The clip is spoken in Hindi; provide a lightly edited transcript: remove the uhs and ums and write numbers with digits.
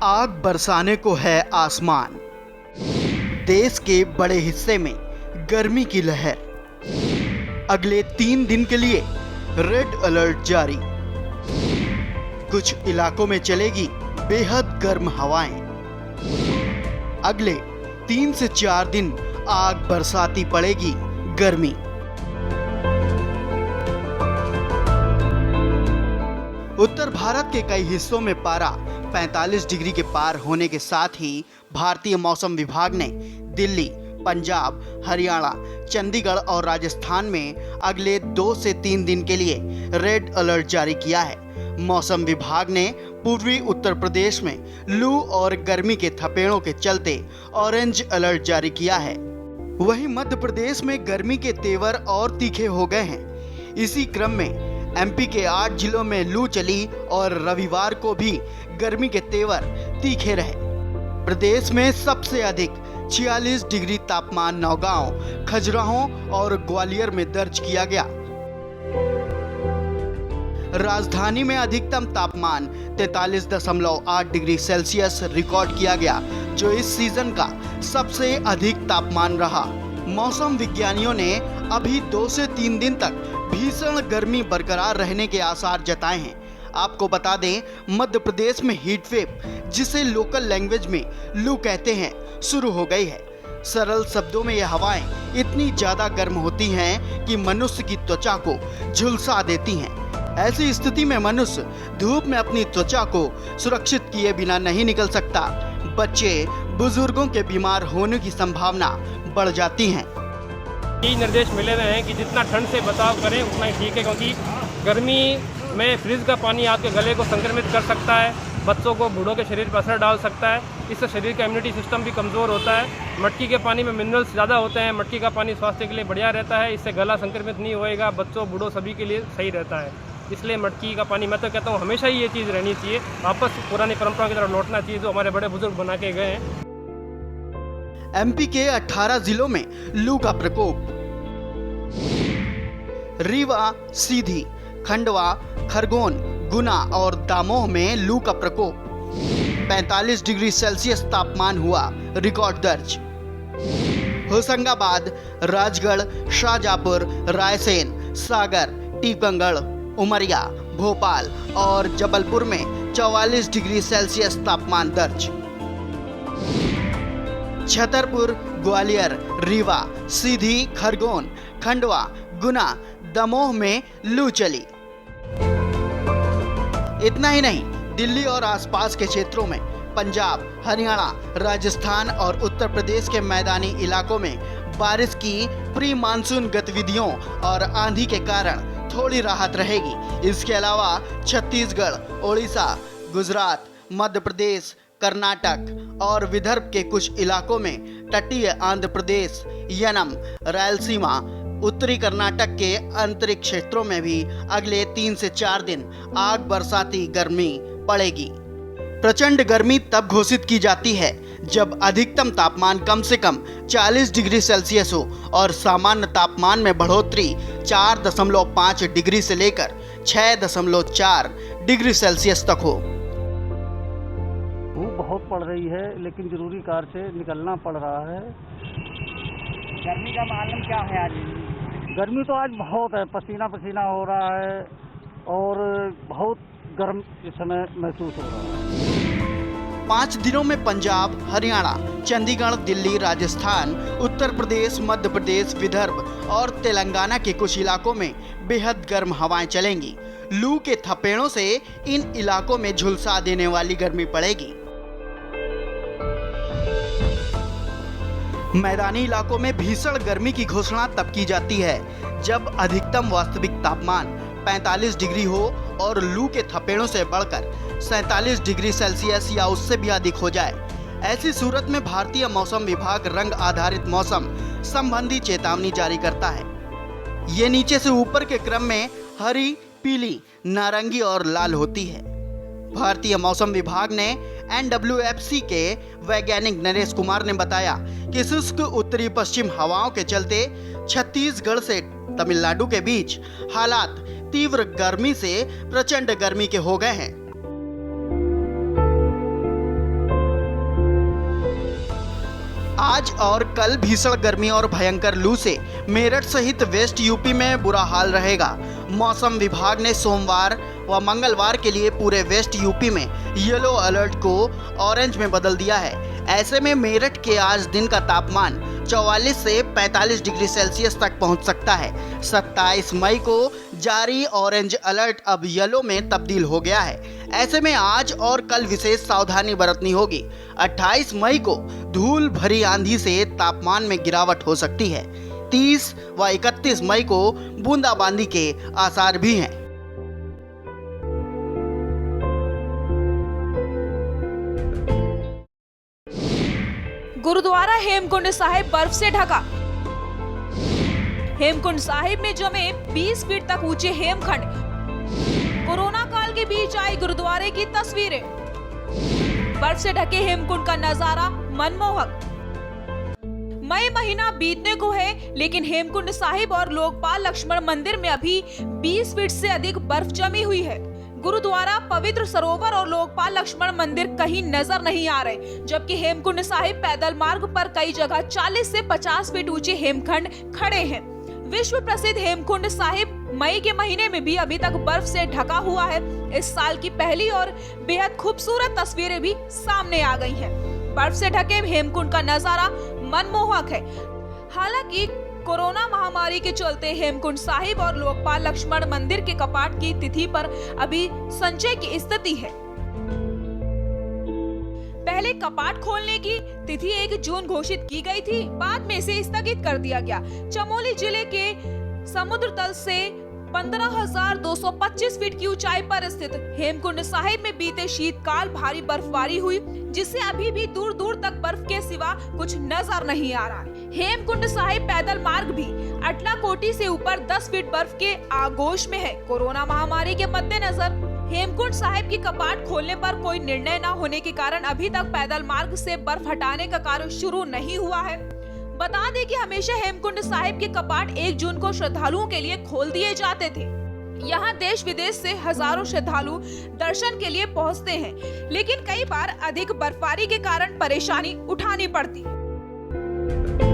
आग बरसाने को है आसमान। देश के बड़े हिस्से में गर्मी की लहर। अगले 3 दिन के लिए रेड अलर्ट जारी। कुछ इलाकों में चलेगी बेहद गर्म हवाएं। अगले 3 से 4 दिन आग बरसाती पड़ेगी गर्मी। उत्तर भारत के कई हिस्सों में पारा 45 डिग्री के पार होने के साथ ही भारतीय मौसम विभाग ने दिल्ली, पंजाब, हरियाणा, चंडीगढ़ और राजस्थान में अगले 2 से 3 दिन के लिए रेड अलर्ट जारी किया है। मौसम विभाग ने पूर्वी उत्तर प्रदेश में लू और गर्मी के थपेड़ों के चलते ऑरेंज अलर्ट जारी किया है। वहीं मध्य प्रदेश में गर्मी के तेवर और तीखे हो गए हैं। इसी क्रम में एमपी के 8 जिलों में लू चली और रविवार को भी गर्मी के तेवर तीखे रहे। प्रदेश में सबसे अधिक 46 डिग्री तापमान नौगांव, खजुराहो और ग्वालियर में दर्ज किया गया। राजधानी में अधिकतम तापमान 43.8 डिग्री सेल्सियस रिकॉर्ड किया गया, जो इस सीजन का सबसे अधिक तापमान रहा। मौसम विज्ञानियों ने अभी 2 से 3 दिन तक भीषण गर्मी बरकरार रहने के आसार जताए हैं। आपको बता दें, मध्य प्रदेश में हीट वेव, जिसे लोकल लैंग्वेज में लू कहते हैं, शुरू हो गई है। सरल शब्दों में यह हवाएं इतनी ज्यादा गर्म होती हैं कि मनुष्य की त्वचा को झुलसा देती हैं। ऐसी स्थिति में मनुष्य धूप में अपनी त्वचा को सुरक्षित किए बिना नहीं निकल सकता। बच्चे, बुजुर्गों के बीमार होने की संभावना बढ़ जाती है। यही निर्देश मिले हुए हैं कि जितना ठंड से बचाव करें उतना ही ठीक है, क्योंकि गर्मी में फ्रिज का पानी आपके गले को संक्रमित कर सकता है, बच्चों को, बूढ़ों के शरीर पर असर डाल सकता है। इससे शरीर का इम्यूनिटी सिस्टम भी कमज़ोर होता है। मटकी के पानी में मिनरल्स ज़्यादा होते हैं। मटकी का पानी स्वास्थ्य के लिए बढ़िया रहता है। इससे गला संक्रमित नहीं होएगा। बच्चों, बूढ़ों सभी के लिए सही रहता है। इसलिए मटकी का पानी, मैं तो कहता हूँ हमेशा ही ये चीज़ रहनी चाहिए। वापस पुरानी परंपरा की तरफ लौटना चाहिए जो हमारे बड़े बुजुर्ग बना के गए हैं। एमपी के 18 जिलों में लू का प्रकोप। रीवा, सीधी, खंडवा, खरगोन, गुना और दामोह में लू का प्रकोप। 45 डिग्री सेल्सियस तापमान हुआ रिकॉर्ड दर्ज। होशंगाबाद, राजगढ़, शाहजहांपुर, रायसेन, सागर, टीकमगढ़, उमरिया, भोपाल और जबलपुर में 44 डिग्री सेल्सियस तापमान दर्ज। छतरपुर, ग्वालियर, रीवा, सीधी, खरगोन, खंडवा, गुना, दमोह में लू चली। इतना ही नहीं, दिल्ली और आसपास के क्षेत्रों में, पंजाब, हरियाणा, राजस्थान और उत्तर प्रदेश के मैदानी इलाकों में बारिश की प्री मानसून गतिविधियों और आंधी के कारण थोड़ी राहत रहेगी। इसके अलावा छत्तीसगढ़, ओडिशा, गुजरात, मध्य प्रदेश, कर्नाटक और विदर्भ के कुछ इलाकों में, तटीय आंध्र प्रदेश, यनम, रायलसीमा, उत्तरी कर्नाटक के आंतरिक क्षेत्रों में भी अगले 3 से 4 दिन आग बरसाती गर्मी पड़ेगी। प्रचंड गर्मी तब घोषित की जाती है जब अधिकतम तापमान कम से कम 40 डिग्री सेल्सियस हो और सामान्य तापमान में बढ़ोतरी 4.5 डिग्री से लेकर 6.4 डिग्री सेल्सियस तक हो। धूप बहुत पड़ रही है, लेकिन जरूरी कार्य से निकलना पड़ रहा है। गर्मी का मालूम क्या है? आज गर्मी तो आज बहुत है, पसीना पसीना हो रहा है और बहुत गर्म इस समय महसूस हो रहा है। 5 दिनों में पंजाब, हरियाणा, चंडीगढ़, दिल्ली, राजस्थान, उत्तर प्रदेश, मध्य प्रदेश, विदर्भ और तेलंगाना के कुछ इलाकों में बेहद गर्म हवाएं चलेंगी। लू के थपेड़ों से इन इलाकों में झुलसा देने वाली गर्मी पड़ेगी। मैदानी इलाकों में भीषण गर्मी की घोषणा तब की जाती है जब अधिकतम वास्तविक तापमान 45 डिग्री हो और लू के थपेड़ों से बढ़कर 47 डिग्री सेल्सियस या उससे भी अधिक हो जाए। ऐसी सूरत में भारतीय मौसम विभाग रंग आधारित मौसम संबंधी चेतावनी जारी करता है। ये नीचे से ऊपर के क्रम में हरी, पीली, नारंगी और लाल होती है। भारतीय मौसम विभाग ने NWFC के वैज्ञानिक नरेश कुमार ने बताया कि शुष्क उत्तरी पश्चिम हवाओं के चलते छत्तीसगढ़ से तमिलनाडु के बीच हालात तीव्र गर्मी से प्रचंड गर्मी के हो गए हैं। आज और कल भीषण गर्मी और भयंकर लू से मेरठ सहित वेस्ट यूपी में बुरा हाल रहेगा। मौसम विभाग ने सोमवार व मंगलवार के लिए पूरे वेस्ट यूपी में येलो अलर्ट को ऑरेंज में बदल दिया है। ऐसे में मेरठ के आज दिन का तापमान 44 से 45 डिग्री सेल्सियस तक पहुंच सकता है। 27 मई को जारी ऑरेंज अलर्ट अब येलो में तब्दील हो गया है। ऐसे में आज और कल विशेष सावधानी बरतनी होगी। 28 मई को धूल भरी आंधी से तापमान में गिरावट हो सकती है। 30 व 31 मई को बूंदाबांदी के आसार भी हैं। गुरुद्वारा हेमकुंड साहिब बर्फ से ढका। हेमकुंड साहिब में जमे 20 फीट तक ऊंचे हेमखंड। कोरोना काल के बीच आई गुरुद्वारे की तस्वीरें। बर्फ से ढके हेमकुंड का नजारा मनमोहक। मई महीना बीतने को है, लेकिन हेमकुंड साहिब और लोकपाल लक्ष्मण मंदिर में अभी 20 फीट से अधिक बर्फ जमी हुई है। गुरुद्वारा, पवित्र सरोवर और लोकपाल लक्ष्मण मंदिर कहीं नजर नहीं आ रहे, जबकि हेमकुंड साहिब पैदल मार्ग पर कई जगह 40 से 50 फीट ऊंचे हेमखंड खड़े हैं। विश्व प्रसिद्ध हेमकुंड साहिब मई के महीने में भी अभी तक बर्फ से ढका हुआ है। इस साल की पहली और बेहद खूबसूरत तस्वीरें भी सामने आ गई हैं। बर्फ से ढके हेमकुंड का नजारा मनमोहक है। हालांकि कोरोना महामारी के चलते हेमकुंड साहिब और लोकपाल लक्ष्मण मंदिर के कपाट की तिथि पर अभी संशय की स्थिति है। पहले कपाट खोलने की तिथि 1 जून घोषित की गई थी, बाद में इसे स्थगित कर दिया गया। चमोली जिले के समुद्र तल से 15,225 फीट की ऊंचाई पर स्थित हेमकुंड साहिब में बीते शीतकाल भारी बर्फबारी हुई, जिससे अभी भी दूर दूर तक बर्फ के सिवा कुछ नजर नहीं आ रहा है। हेमकुंड साहिब पैदल मार्ग भी अटलाकोटी से ऊपर 10 फीट बर्फ के आगोश में है। कोरोना महामारी के मद्देनजर हेमकुंड साहिब की कपाट खोलने पर कोई निर्णय न होने के कारण अभी तक पैदल मार्ग से बर्फ हटाने का कार्य शुरू नहीं हुआ है। बता दें कि हमेशा हेमकुंड साहिब के कपाट 1 जून को श्रद्धालुओं के लिए खोल दिए जाते थे। यहाँ देश विदेश से हजारों श्रद्धालु दर्शन के लिए पहुँचते हैं, लेकिन कई बार अधिक बर्फबारी के कारण परेशानी उठानी पड़ती है।